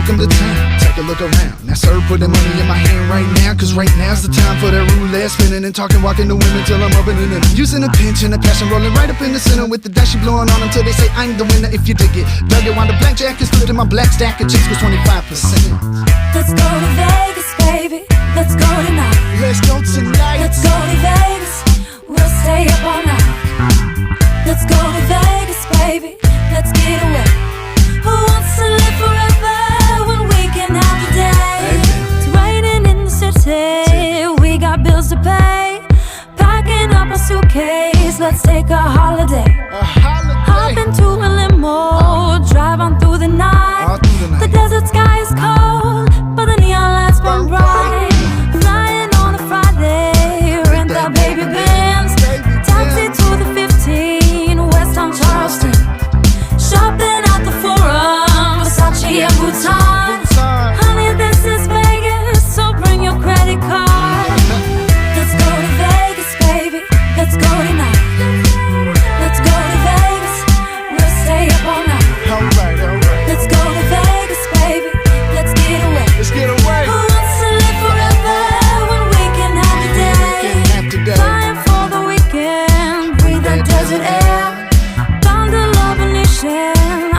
welcome to town, take a look around. Now sir, put the money in my hand right now, cause right now's the time for that roulette spinning and talking, walking to women till I'm opening them. Using a pinch and a passion, rolling right up in the center with the dash blowing on them till they say I'm the winner if you dig it. Dug it while the blackjack is flipped in my black stack of chicks was 25%. Let's go to Vegas, baby. Let's go tonight. Let's go tonight. Let's go to Vegas. We'll stay up all night. Let's go to Vegas, baby. Let's get away. Who wants to live forever when we can have a day? It's raining in the city. We got bills to pay. Packing up a suitcase. Let's take a holiday. Hop into a limo. Drive on through the night. The desert sky is cold, but the neon lights burn bright. Flying on a Friday. Rent that baby Benz. Taxi to the 15 West on Charleston. Shopping at the Forum, Versace and Bhutan. Honey, this is Vegas, so bring your credit card. Let's go to Vegas, baby. Let's go tonight. Let's go to Vegas. We'll stay up all night. Alright. Let's go to Vegas, baby. Let's get away. Let's get away. Who wants to live forever when we can have a day? Flying for the weekend, breathe that desert air. Found a love nation,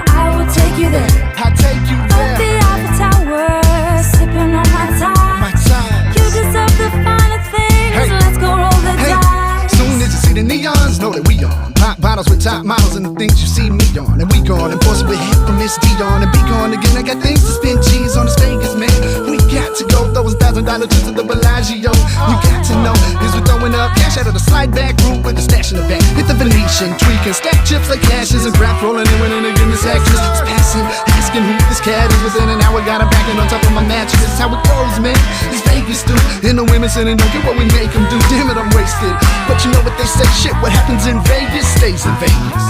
I will take you there. I'll take you Up there. the Eiffel Tower, sipping on my time. My time. You deserve the finer things. Hey. Let's go roll the Hey, dice. soon as you see the neons, know that we on. Pop bottles with top models and the things you see me on. And we gone and force it with hit from Miss D on. And be gone again, I got things to spend cheese on this Vegas, man. We got to go, throw $1,000 trips to the Bellagio. You got to know, is we're throwing up cash out of the slide back room with the stash in the back. Hit the Venetian, tweaking, stack chips like cashes and graph rolling in winning again this actress. It's passing, asking who this cat is. Within an hour, got her backing on top of my mattress. That's how it goes, man. It's Vegas, dude. And the women saying, don't get what we make them do. Damn it, I'm wasted. But you know what they say, shit, what happens in Vegas stays in Vegas.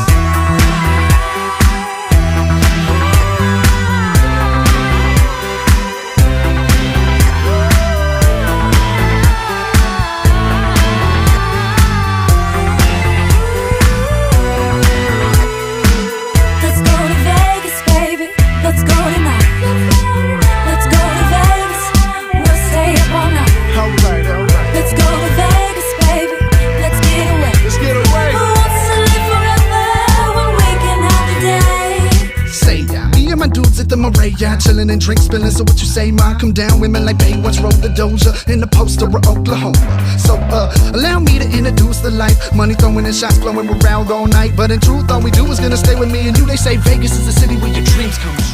Let's go to Vegas, baby. Let's go tonight. Let's go to Vegas. We'll stay up all night. Alright. Let's go to Vegas, baby. Let's get away. Let's get away. Who wants to live forever when we can have a day? Say ya, me and my dudes at the Maria, chillin' and drink spillin'. So what you say, ma? Come down, women like Baywatch, roll the Doja in the poster of Oklahoma. So allow me to introduce the life. Money throwing and shots blowing around all night. But in truth, all we do is gonna stay with me and you. They say Vegas is the city where your dreams come true.